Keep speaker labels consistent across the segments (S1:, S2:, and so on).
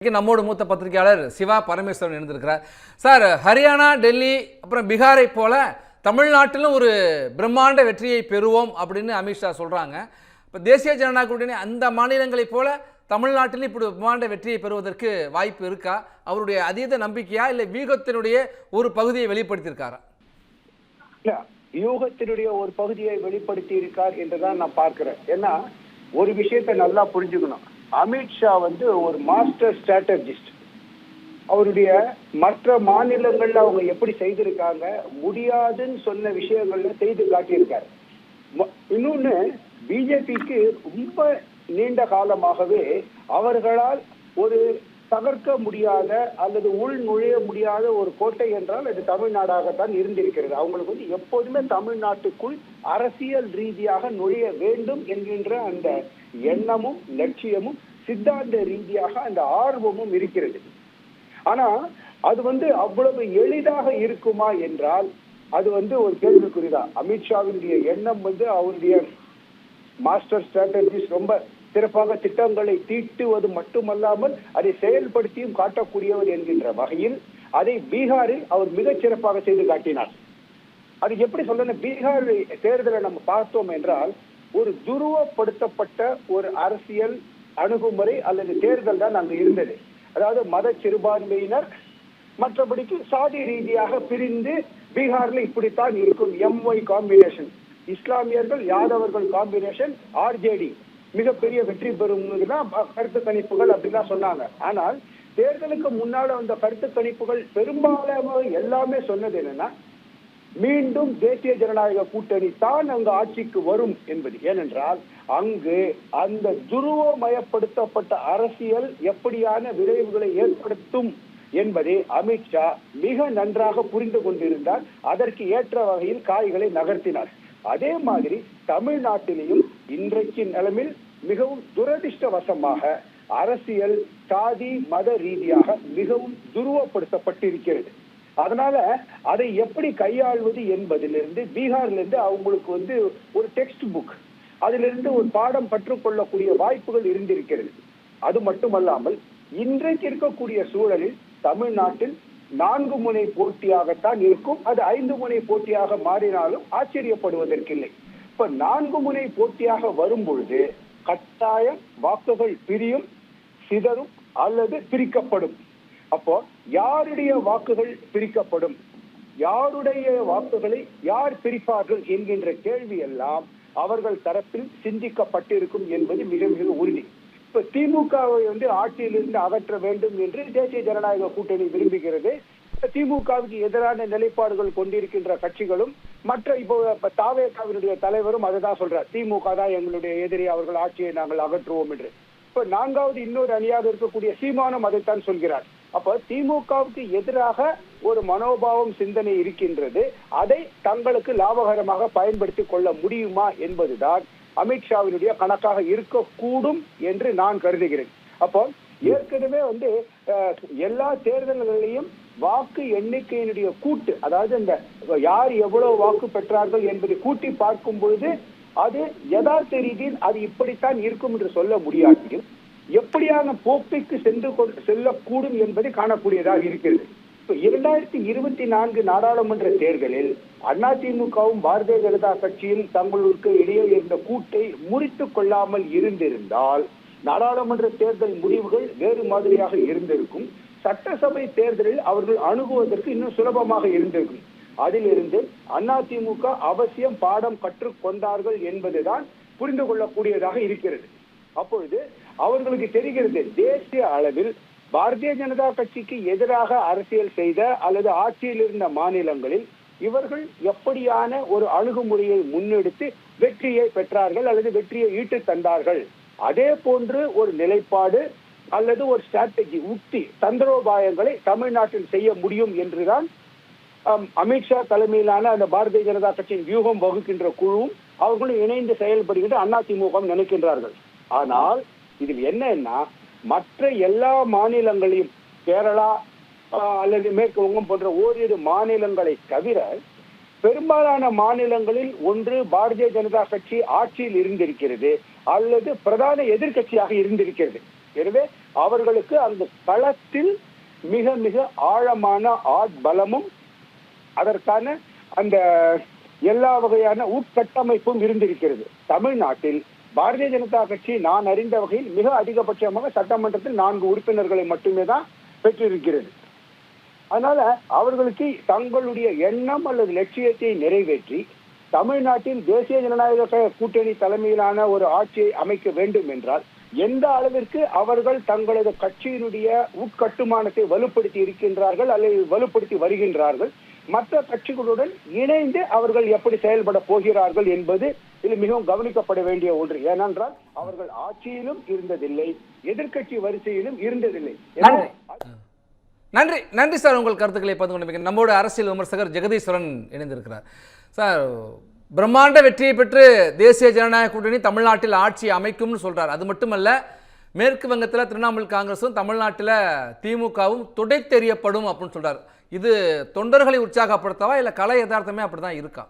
S1: நம்மோடு மூத்த பத்திரிகையாளர் சிவா பரமேஸ்வரன் இருந்திருக்கிறார். சார், ஹரியானா, டெல்லி, அப்புறம் பீகாரை போல தமிழ்நாட்டிலும் ஒரு பிரம்மாண்ட வெற்றியை பெறுவோம் அப்படின்னு அமித்ஷா சொல்றாங்க. இப்போ தேசிய ஜனநாயக கூட்டணி அந்த மாநிலங்களைப் போல தமிழ்நாட்டிலும் இப்படி பிரம்மாண்ட வெற்றியை பெறுவதற்கு வாய்ப்பு இருக்கா? அவருடைய அதீத நம்பிக்கையா, இல்லை வியூகத்தினுடைய ஒரு பகுதியை வெளிப்படுத்தியிருக்காரா?
S2: வியூகத்தினுடைய ஒரு பகுதியை வெளிப்படுத்தி இருக்கார் என்றுதான் நான் பார்க்கிறேன். ஏன்னா ஒரு விஷயத்தை நல்லா புரிஞ்சுக்கணும். அமித்ஷா ஒரு மாஸ்டர் ஸ்ட்ராட்டஜிஸ்ட். அவருடைய மற்ற மாநிலங்கள்ல அவங்க எப்படி செய்திருக்காங்க, முடியாதுன்னு சொன்ன விஷயங்கள்ல செய்து காட்டியிருக்காரு. இன்னொன்னு, பிஜேபிக்கு ரொம்ப நீண்ட காலமாகவே அவர்களால் ஒரு தகர்க்க முடியாத அல்லது உள் நுழைய முடியாத ஒரு கோட்டை என்றால் அது தமிழ்நாடாகத்தான் இருந்திருக்கிறது. அவங்களுக்கு எப்போதுமே தமிழ்நாட்டுக்குள் அரசியல் ரீதியாக நுழைய வேண்டும் என்கின்ற அந்த எண்ணமும் லட்சியமும் சித்தாந்த ரீதியாக அந்த ஆர்வமும் இருக்கிறது. ஆனா அது அவ்வளவு எளிதாக இருக்குமா என்றால் அது ஒரு கேள்விக்குறிதான். அமித்ஷாவினுடைய எண்ணம் அவருடைய மாஸ்டர் ஸ்ட்ராட்டஜிஸ்ட் ரொம்ப சிறப்பாக திட்டங்களை தீட்டுவது மட்டுமல்லாமல் அதை செயல்படுத்தியும் காட்டக்கூடியவர் என்கின்ற வகையில் அதை பீகாரில் அவர் மிகச் சிறப்பாக செய்து காட்டினார். அது எப்படி சொல்லணும், பீகார் தேர்தலை நம்ம பார்த்தோம் என்றால் ஒரு துருவப்படுத்தப்பட்ட ஒரு அரசியல் அணுகுமுறை அல்லது தேர்தல் தான் அங்கு இருந்தது. அதாவது மத சிறுபான்மையினர் மற்றபடிக்கு சாதி ரீதியாக பிரிந்து பீகார்ல இப்படித்தான் இருக்கும். எம்ஒய் காம்பினேஷன், இஸ்லாமியர்கள் யாதவர்கள் காம்பினேஷன், ஆர்ஜேடி மிகப்பெரிய வெற்றி பெறும் கருத்து கணிப்புகள் அப்படிலாம் சொன்னாங்க. ஆனால் தேர்தலுக்கு முன்னால அந்த கருத்து கணிப்புகள் பெரும்பாலான எல்லாமே சொன்னது என்னன்னா, மீண்டும் தேசிய ஜனநாயக கூட்டணி தான் அங்கு ஆட்சிக்கு வரும் என்பது. ஏனென்றால் அங்கு அந்த துருவமயப்படுத்தப்பட்ட அரசியல் எப்படியான விளைவுகளை ஏற்படுத்தும் என்பதை அமித்ஷா மிக நன்றாக புரிந்து கொண்டிருந்தார். அதற்கு ஏற்ற வகையில் காய்களை நகர்த்தினார். அதே மாதிரி தமிழ்நாட்டிலேயும் இன்றைக்கு நிலைமையில் மிகவும் துரதிர்ஷ்டவசமாக அரசியல் சாதி மத ரீதியாக மிகவும் துருவப்படுத்தப்பட்டிருக்கிறது. அதனால அதை எப்படி கையாள்வது என்பதிலிருந்து பீகார்ல அவங்களுக்கு ஒரு டெக்ஸ்ட் புக், அதிலிருந்து ஒரு பாடம் கற்றுக்கொள்ளக்கூடிய வாய்ப்புகள் இருந்திருக்கிறது. அது மட்டுமல்லாமல் இன்றைக்கு இருக்கக்கூடிய சூழலில் தமிழ்நாட்டில் 4 முனை போட்டியாகத்தான் இருக்கும். அது 5 முனை போட்டியாக மாறினாலும் ஆச்சரியப்படுவதற்கில்லை. இப்ப 4 முனை போட்டியாக வரும் பொழுது கட்டாயம் வாக்குகள் பிரியும், சிதறும் அல்லது பிரிக்கப்படும். அப்போ யாருடைய வாக்குகள் பிரிக்கப்படும், யாருடைய வாக்குகளை யார் பிரிப்பார்கள் என்கின்ற கேள்வி எல்லாம் அவர்கள் தரப்பில் சிந்திக்கப்பட்டிருக்கும் என்பது மிக மிக உறுதி. இப்ப திமுகவை ஆட்சியிலிருந்து அகற்ற வேண்டும் என்று தேசிய ஜனநாயக கூட்டணி விரும்புகிறது. திமுகவுக்கு எதிரான நிலைப்பாடுகள் கொண்டிருக்கின்ற கட்சிகளும் மற்ற இப்போ தாவேகாவினுடைய தலைவரும் அதுதான் சொல்றார், திமுக தான் எங்களுடைய எதிரி, அவர்கள் ஆட்சியை நாங்கள் அகற்றுவோம் என்று. இப்ப 4வது இன்னொரு அணியாக இருக்கக்கூடிய சீமானும் அதைத்தான் சொல்கிறார். அப்ப திமுகவுக்கு எதிராக ஒரு மனோபாவம் சிந்தனை இருக்கின்றது. அதை தங்களுக்கு லாபகரமாக பயன்படுத்தி கொள்ள முடியுமா என்பதுதான் அமித்ஷாவினுடைய கணக்காக இருக்கக்கூடும் என்று நான் கருதுகிறேன். அப்போ ஏற்கனவே எல்லா தேர்தல்களிலையும் வாக்கு எண்ணிக்கையினுடைய கூட்டு, அதாவது இந்த யார் எவ்வளவு வாக்கு பெற்றார்கள் என்பதை கூட்டி பார்க்கும் பொழுது அது யதார்த்த ரீதியில் அது இப்படித்தான் இருக்கும் என்று சொல்ல முடியாது. எப்படியான போக்கைக்கு செல்லக்கூடும் என்பதை காணக்கூடியதாக இருக்கிறது. 2024 நாடாளுமன்ற தேர்தலில் அதிமுகவும் பாரதிய ஜனதா கட்சியும் தங்களுக்கு இடையே இருந்த கூட்டை முறித்து கொள்ளாமல் இருந்திருந்தால் நாடாளுமன்ற தேர்தல் முடிவுகள் வேறு மாதிரியாக இருந்திருக்கும். சட்டசபை தேர்தலில் அவர்கள் அணுகுவதற்கு இன்னும் சுலபமாக இருந்திருக்கும். அதிலிருந்து அதிமுக அவசியம் பாடம் கற்றுக்கொண்டார்கள் என்பதுதான் புரிந்து கொள்ளக்கூடியதாக இருக்கிறது. அப்பொழுது அவர்களுக்கு தெரிகிறது, தேசிய அளவில் பாரதிய ஜனதா கட்சிக்கு எதிராக அரசியல் செய்த அல்லது ஆட்சியில் இருந்த மாநிலங்களில் இவர்கள் எப்படியான ஒரு அணுகுமுறையை முன்னெடுத்து வெற்றியை பெற்றார்கள் அல்லது வெற்றியை ஈட்டு தந்தார்கள். அதே போன்று ஒரு நிலைப்பாடு அல்லது ஒரு ஸ்ட்ராட்டஜி, உத்தி, தந்திரோபாயங்களை தமிழ்நாட்டில் செய்ய முடியும் என்றுதான் அமித்ஷா தலைமையிலான அந்த பாரதிய ஜனதா கட்சியின் வியூகம் வகுக்கின்ற குழுவும் அவர்களும் இணைந்து செயல்படுகின்ற அதிமுக நினைக்கின்றார்கள். ஆனால் இதில் என்னன்னா, மற்ற எல்லா மாநிலங்களையும் கேரளா அல்லது மேற்கு வங்கம் போன்ற ஓரிரு மாநிலங்களை தவிர பெரும்பாலான மாநிலங்களில் ஒன்று பாரதிய ஜனதா கட்சி ஆட்சியில் இருந்திருக்கிறது அல்லது பிரதான எதிர்கட்சியாக இருந்திருக்கிறது. எனவே அவர்களுக்கு அந்த களத்தில் மிக மிக ஆழமான ஆட்பலமும் அதற்கான அந்த எல்லா வகையான உட்கட்டமைப்பும் இருந்திருக்கிறது. தமிழ்நாட்டில் பாரதிய ஜனதா கட்சி நான் அறிந்த வகையில் மிக அதிகபட்சமாக சட்டமன்றத்தில் 4 உறுப்பினர்களை மட்டுமே தான் பெற்றிருக்கிறது. அதனால அவர்களுக்கு தங்களுடைய எண்ணம் அல்லது லட்சியத்தை நிறைவேற்றி தமிழ்நாட்டில் தேசிய ஜனநாயக கூட்டணி தலைமையிலான ஒரு ஆட்சியை அமைக்க வேண்டும் என்றால் எந்த அளவிற்கு அவர்கள் தங்களது கட்சியினுடைய உட்கட்டுமானத்தை வலுப்படுத்தி இருக்கின்றார்கள் அல்லது வலுப்படுத்தி வருகின்றார்கள், மற்ற கட்சிகளுடன் இணைந்து அவர்கள் எப்படி செயல்பட போகிறார்கள் என்பது இது மிகவும் கவனிக்கப்பட வேண்டிய ஒன்று. ஏனென்றால் அவர்கள் ஆட்சியிலும் இருந்ததில்லை, எதிர்கட்சி வரிசையிலும் இருந்ததில்லை.
S1: நன்றி நன்றி சார், உங்கள் கருத்துக்களை பகிர்ந்து கொண்டமைக்கு. நம்மோட அரசியல் விமர்சகர் ஜெகதீஸ்வரன் இணைந்திருக்கிறார். சார், பிரம்மாண்ட வெற்றியை பெற்று தேசிய ஜனநாயக கூட்டணி தமிழ்நாட்டில் ஆட்சி அமைக்கும்னு சொல்றார். அது மட்டுமல்ல, மேற்கு வங்கத்தில் திரிணாமுல் காங்கிரஸும் தமிழ்நாட்டில் திமுகவும் துடைத்தெறியப்படும் அப்படின்னு சொல்றார். இது தொண்டர்களை உற்சாகப்படுத்தவா இல்லை கலை யதார்த்தமே அப்படிதான் இருக்கா?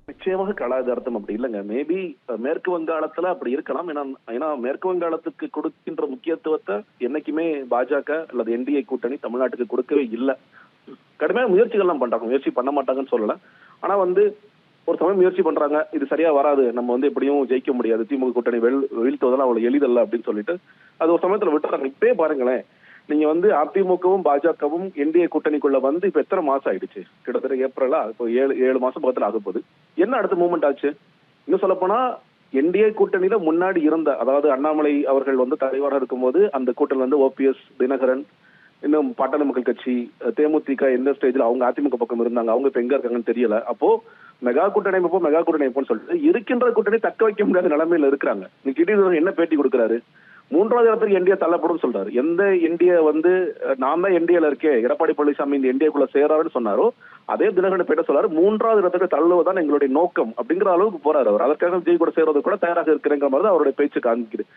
S3: நிச்சயமாக கலாச்சாரத்தம் அப்படி இல்லைங்க. மேபி மேற்கு வங்காளத்துல அப்படி இருக்கலாம். ஏன்னா மேற்கு வங்காளத்துக்கு கொடுக்கின்ற முக்கியத்துவத்தை என்னைக்குமே பாஜக அல்லது என்டிஏ கூட்டணி தமிழ்நாட்டுக்கு கொடுக்கவே இல்லை. கடுமையான முயற்சிகள்லாம் பண்றாங்க, முயற்சி பண்ண மாட்டாங்கன்னு சொல்லல. ஆனா ஒரு சமயம் முயற்சி பண்றாங்க, இது சரியா வராது, நம்ம எப்படியும் ஜெயிக்க முடியாது, திமுக கூட்டணி வீழ்த்துவதெல்லாம் அவ்வளவு எளிதல்ல அப்படின்னு சொல்லிட்டு அது ஒரு சமயத்துல விட்டுறாங்க. இப்பயே பாருங்களேன், நீங்க அதிமுகவும் பாஜகவும் என்டிஏ கூட்டணிக்குள்ள இப்ப எத்தனை மாசம் ஆயிடுச்சு? கிட்டத்தட்ட ஏப்ரலா, இப்போ 7 மாசம் பக்கத்துல ஆக போகுது. என்ன அடுத்த மூவ்மெண்ட் ஆச்சு? இன்னும் சொல்ல போனா என்டிஏ கூட்டணியில முன்னாடி இருந்த, அதாவது அண்ணாமலை அவர்கள் தலைவராக இருக்கும்போது அந்த கூட்டணி ஓபிஎஸ், தினகரன், இன்னும் பாட்டாளி மக்கள் கட்சி, தேமுதிக எந்த ஸ்டேஜ்ல அவங்க அதிமுக பக்கம் இருந்தாங்க, அவங்க இப்ப எங்க இருக்காங்கன்னு தெரியல. அப்போ மெகா கூட்டணி அமைப்போம் சொல்லிட்டு இருக்கின்ற கூட்டணி தக்க வைக்க முடியாத நிலைமையில இருக்கிறாங்க. இன்னைக்கு என்ன பேட்டி கொடுக்குறாரு? 3வது இடத்துக்கு என்டிஏ தள்ளப்படும் சொல்றாரு. எந்த என்டிஏ நான் தான் என்டிஏல இருக்கேன், எடப்பாடி பழனிசாமி இந்த என்டிஏக்குள்ள சேராருன்னு சொன்னாரோ அதே தினகரன் பேட்ட சொல்றாரு, 3வது இடத்துக்கு தள்ளுவதுதான் எங்களுடைய நோக்கம் அப்படிங்கிற அளவுக்கு போறாரு அவர். அதற்காக விஜய் கூட சேர்றது கூட தயாராக இருக்கிறங்கிற மாதிரி தான் அவருடைய பேச்சு காண்பிக்குது.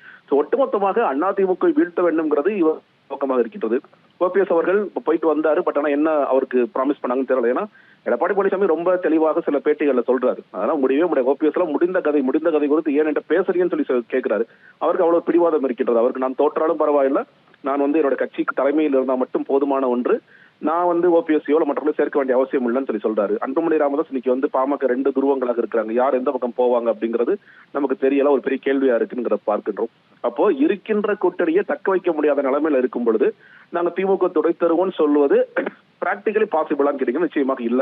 S3: ஒட்டுமொத்தமாக அதிமுக வீழ்த்த வேண்டும்ங்கிறது இவர் நோக்கமாக இருக்கின்றது. ஓபிஎஸ் அவர்கள் போயிட்டு வந்தாரு, பட் ஆனா என்ன அவருக்கு ப்ராமிஸ் பண்ணாங்கன்னு தெரியல. ஏன்னா எடப்பாடி பழனிசாமி ரொம்ப தெளிவாக சில பேட்டிகள்ல சொல்றாரு, அதெல்லாம் முடியவே முடியாது, ஓபிஎஸ் எல்லாம் முடிந்த கதை குறித்து ஏன் என்ற பேசுறீங்கன்னு சொல்லி கேட்கிறாரு. அவருக்கு அவ்வளவு பிடிவாதம் இருக்கின்றது. அவருக்கு நான் தோற்றாலும் பரவாயில்ல, நான் என்னோட கட்சிக்கு தலைமையில் இருந்தால் மட்டும் போதுமான ஒன்று, நான் ஓபிஎஸ் மற்றவர்களும் சேர்க்க வேண்டிய அவசியம் இல்லைன்னு சொல்லி சொல்றாரு. அன்புமணி ராமதாஸ் இன்னைக்கு பாமக 2 துருவங்களாக இருக்கிறாங்க. யார் எந்த பக்கம் போவாங்க அப்படிங்கிறது நமக்கு தெரியல, ஒரு பெரிய கேள்வியா இருக்குங்கிறத பார்க்கின்றோம். அப்போ இருக்கின்ற கூட்டணியை தக்க வைக்க முடியாத நிலைமையில இருக்கும் பொழுது நாங்க திமுக துடை தருவோம்னு சொல்லுவது பிராக்டிகலி பாசிபிளான்னு கேட்டீங்கன்னா நிச்சயமாக இல்ல.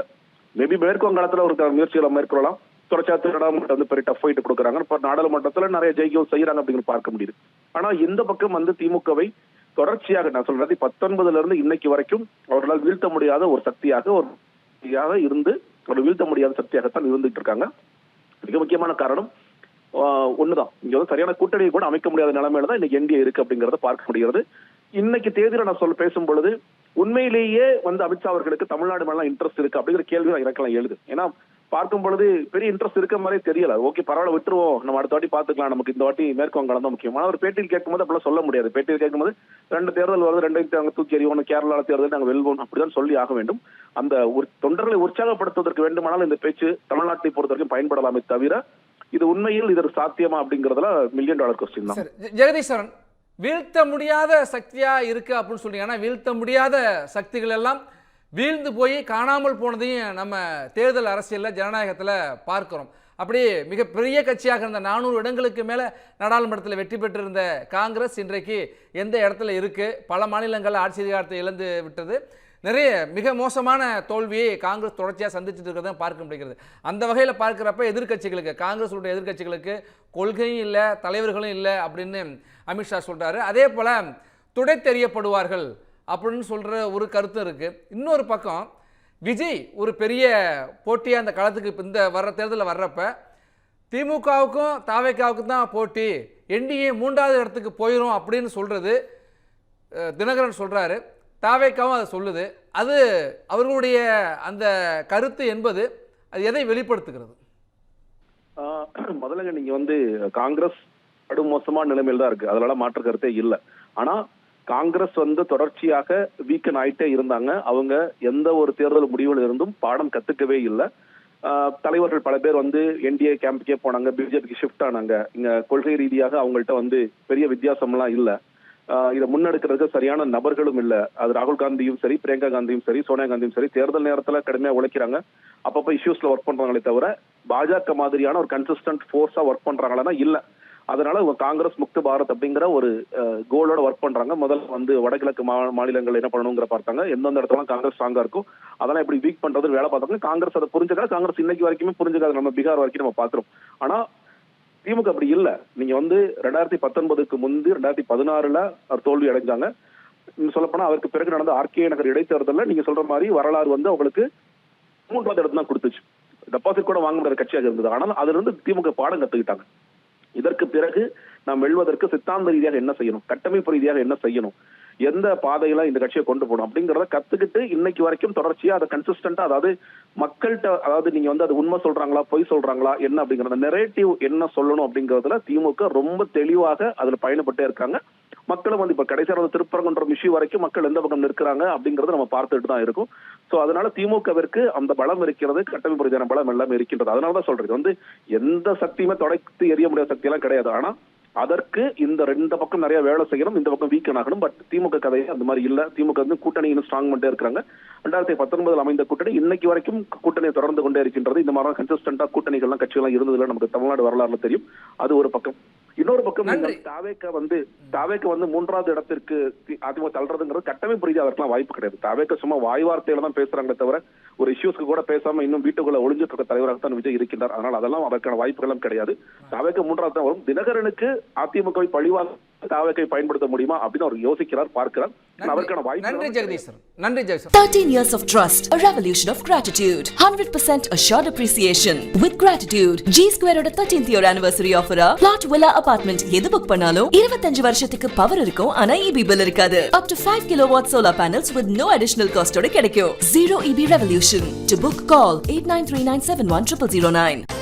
S3: மேபி மேற்கு வங்காளத்துல ஒரு முயற்சிகளை மேற்கொள்ளலாம். தொடர்ச்சியா நாடாளுமன்றம் பெரிய டஃப் ஃபைட் கொடுக்குறாங்க. இப்ப நாடாளுமன்றத்துல நிறைய ஜெயிக்கவும் செய்யறாங்க அப்படிங்கிற பார்க்க முடியுது. ஆனா இந்த பக்கம் திமுகவை தொடர்ச்சியாக நான் சொல்றது 19ல இருந்து இன்னைக்கு வரைக்கும் அவர்களால் வீழ்த்த முடியாத ஒரு சக்தியாக இருந்து ஒரு வீழ்த்த முடியாத சக்தியாகத்தான் இருந்துட்டு இருக்காங்க. மிக முக்கியமான காரணம் ஒண்ணுதான், இங்க சரியான கூட்டணியை கூட அமைக்க முடியாத நிலைமையில தான் இன்னைக்கு என்டிஏ இருக்கு அப்படிங்கறத பார்க்க முடிகிறது. இன்னைக்கு தேதியில நான் பேசும் பொழுது உண்மையிலேயே அமித்ஷா அவர்களுக்கு தமிழ்நாடு மேல இன்ட்ரெஸ்ட் இருக்கு அப்படிங்கிற கேள்வி எனக்கெல்லாம் எழுது. ஏன்னா பார்க்கும் பொழுது பெரிய இன்ட்ரெஸ்ட் இருக்க மாதிரி தெரியல. ஓகே பரவாயில்ல விட்டுருவோம், நம்ம அடுத்த வாட்டி பாத்துக்கலாம், நமக்கு இந்த வாட்டி மேற்கு வங்காளம் தான் முக்கியம். ஆனா ஒரு பேட்டியில் கேட்கும்போது அப்படிலாம் சொல்ல முடியாது. பேட்டியில் கேட்கும்போது 2 தேர்தல் வருது, 2 தூக்கி எறிவோம், கேரளா தேர்தல் நாங்க வெல்வோம் அப்படிதான் சொல்லி ஆக வேண்டும். அந்த தொண்டர்களை உற்சாகப்படுத்துவதற்கு வேண்டுமானால் இந்த பேச்சு தமிழ்நாட்டை பொறுத்த வரைக்கும் பயன்படலாமே தவிர இது உண்மையில் இது சாத்தியமா அப்படிங்கறதுல $1 மில்லியன் கொஸ்டின் தான்.
S1: ஜெகதீஸ்வரன், வீழ்த்த முடியாத சக்தியா இருக்கு அப்படின்னு சொல்றீங்க. ஆனா வீழ்த்த முடியாத சக்திகள் எல்லாம் வீழ்ந்து போய் காணாமல் போனதையும் நம்ம தேர்தல் அரசியலில் ஜனநாயகத்தில் பார்க்கிறோம். அப்படியே மிகப்பெரிய கட்சியாக இருந்த 400 இடங்களுக்கு மேலே நாடாளுமன்றத்தில் வெற்றி பெற்றிருந்த காங்கிரஸ் இன்றைக்கு எந்த இடத்துல இருக்குது? பல மாநிலங்களில் ஆட்சி அதிகாரத்தை இழந்து விட்டது. நிறைய மிக மோசமான தோல்வியை காங்கிரஸ் தொடர்ச்சியாக சந்திச்சுட்டு இருக்கிறத பார்க்க முடிகிறது. அந்த வகையில் பார்க்குறப்ப எதிர்கட்சிகளுக்கு, காங்கிரஸுடைய எதிர்கட்சிகளுக்கு கொள்கையும் இல்லை, தலைவர்களும் இல்லை அப்படின்னு அமித்ஷா சொல்கிறாரு. அதே போல் துடைத்தெறியப்படுவார்கள் அப்படின்னு சொல்கிற ஒரு கருத்து இருக்குது. இன்னொரு பக்கம் விஜய் ஒரு பெரிய போட்டியாக அந்த களத்துக்கு இந்த வர்ற தேர்தலில் வர்றப்ப திமுகவுக்கும் தாவேக்காவுக்கும் தான் போட்டி, என்டிஏ 3வது இடத்துக்கு போயிடும் அப்படின்னு சொல்கிறது தினகரன் சொல்கிறாரு. தாவேக்காவும் அதை சொல்லுது. அது அவர்களுடைய அந்த கருத்து என்பது அது எதை வெளிப்படுத்துகிறது?
S3: முதல்ல நீங்க காங்கிரஸ் மோசமான நிலைமையில் தான் இருக்கு, அதனால மாற்று கருத்தே இல்லை. ஆனா காங்கிரஸ் தொடர்ச்சியாக வீக்கன் ஆயிட்டே இருந்தாங்க. அவங்க எந்த ஒரு தேர்தல் முடிவில் இருந்தும் பாடம் கத்துக்கவே இல்லை. தலைவர்கள் பல பேர் என்டிஏ கேம்புக்கே போனாங்க, பிஜேபிக்கு ஷிஃப்ட் ஆனாங்க. இங்க கொள்கை ரீதியாக அவங்கள்ட்ட பெரிய வித்தியாசம்லாம் இல்லை. இதை முன்னெடுக்கிறதுக்கு சரியான நபர்களும் இல்ல. அது ராகுல் காந்தியும் சரி, பிரியங்கா காந்தியும் சரி, சோனியா காந்தியும் சரி தேர்தல் நேரத்துல கடுமையா உழைக்கிறாங்க, அப்பப்ப இஷ்யூஸ்ல ஒர்க் பண்றாங்களே தவிர பாஜக மாதிரியான ஒரு கன்சிஸ்டன்ட் ஃபோர்ஸா ஒர்க் பண்றாங்களா இல்ல. அதனால காங்கிரஸ் முக்து பாரத் அப்படிங்கிற ஒரு கோலோட ஒர்க் பண்றாங்க. முதல்ல வந்து வடகிழக்கு மாநிலங்கள் என்ன பண்ணணுங்கிற பார்த்தாங்க, எந்தெந்த இடத்துல காங்கிரஸ் ஸ்ட்ராங்கா இருக்கும் அதெல்லாம் எப்படி வீக் பண்றது வேலை பார்த்தாங்க. காங்கிரஸ் அதை புரிஞ்சுக்காது, காங்கிரஸ் இன்னைக்கு வரைக்குமே புரிஞ்சுக்காது. நம்ம பீகார் வரைக்கும் நம்ம பாக்குறோம். ஆனா திமுக அப்படி இல்ல. நீங்க வந்து 2019க்கு முந்தி 2016ல அவர் தோல்வி அடைஞ்சாங்க. சொல்லப்போனா அவருக்கு பிறகு நடந்த ஆர்கே நகர் இடைத்தேர்தலில் நீங்க சொல்ற மாதிரி வரலாறு வந்து அவங்களுக்கு 3வது இடம் தான் கொடுத்துச்சு. டெபாசிட் கூட வாங்க முடியாத கட்சியாக இருந்தது. ஆனால் அதுல இருந்து திமுக பாடம் கத்துக்கிட்டாங்க. இதற்கு பிறகு நாம் வெல்வதற்கு சித்தாந்த ரீதியாக என்ன செய்யணும், கட்டமைப்பு ரீதியாக என்ன செய்யணும், எந்த பாதையில இந்த கட்சியை கொண்டு போகணும் அப்படிங்கறத கத்துக்கிட்டு இன்னைக்கு வரைக்கும் தொடர்ச்சியா அதை கன்சிஸ்டன்டா, அதாவது மக்கள்கிட்ட, அதாவது நீங்க வந்து அது உண்மை சொல்றாங்களா பொய் சொல்றாங்களா என்ன அப்படிங்கறத நெரேட்டிவ் என்ன சொல்லணும் அப்படிங்கறதுல திமுக ரொம்ப தெளிவாக அதுல பயணப்பட்டே இருக்காங்க. மக்களும் வந்து இப்ப கடைசியாக திருப்பரங்குன்றம் இஷ்யூ வரைக்கும் மக்கள் எந்த பக்கம் நிற்கிறாங்க அப்படிங்கறத நம்ம பார்த்துட்டு தான் இருக்கும். சோ அதனால திமுகவிற்கு அந்த பலம் இருக்கிறது, கட்டமைப்பு ரீதியான பலம் எல்லாமே இருக்கின்றது. அதனாலதான் சொல்றது வந்து எந்த சக்தியுமே தொடர்ந்து எரிய முடியாத சக்தி எல்லாம் கிடையாது. ஆனா அதற்கு இந்த ரெண்டு பக்கம் நிறைய வேலை செய்யணும், இந்த பக்கம் வீக்கன் ஆகணும். பட் திமுக கதையை அந்த மாதிரி இல்ல. திமுக வந்து கூட்டணி இன்னும் ஸ்ட்ராங் பண்ணிட்டே இருக்காங்க. 2019 அமைந்த கூட்டணி இன்னைக்கு வரைக்கும் கூட்டணியை தொடர்ந்து கொண்டே இருக்கின்றது. இந்த மாதிரி கன்சிஸ்டன்டா கூட்டணிகள்லாம் கட்சிகள்லாம் இருந்ததுல நமக்கு தமிழ்நாடு வரலாறுல தெரியும். அது ஒரு பக்கம். இன்னொரு பக்கம் தாவேக்க வந்து 3வது இடத்திற்கு அதிமுக தள்ளுறதுங்கிறது கட்டமைப்பு ரீதியாக அதற்கெல்லாம் வாய்ப்பு கிடையாது. தாவேக்க சும்மா வாய் வார்த்தையில தான் பேசுறாங்களே தவிர ஒரு இஷ்யூஸ்க்கு கூட பேசாம இன்னும் வீட்டுக்குள்ள ஒளிஞ்சிட்டு இருக்க தலைவராகத்தான் விஜய் இருக்கின்றார். அதனால அதெல்லாம் அதற்கான வாய்ப்புகளும் கிடையாது. தாவேக்க 3வது தான் வரும். தினகரனுக்கு அதிமுகவை பழிவாக தாவேக்கை பயன்படுத்த முடியுமா அப்படின்னு அவர் யோசிக்கிறார், பார்க்கிறார். அதற்கான வாய்ப்பு.
S1: நன்றி ஜெகதீஷ் சார். நன்றி Jagadish sir.
S4: 13 years of trust, a revolution of gratitude, 100% assured appreciation with gratitude. G Square ஓட 13th year anniversary offer plot villa apartment எது புக் பண்ணாலும் 25 வருஷத்துக்கு பவர் இருக்கும், ஆனா EB bill இருக்காது. Up to 5 kilowatt solar panels with no additional cost ஓட கிடைக்கும். Zero EB revolution. To book call 8939710009.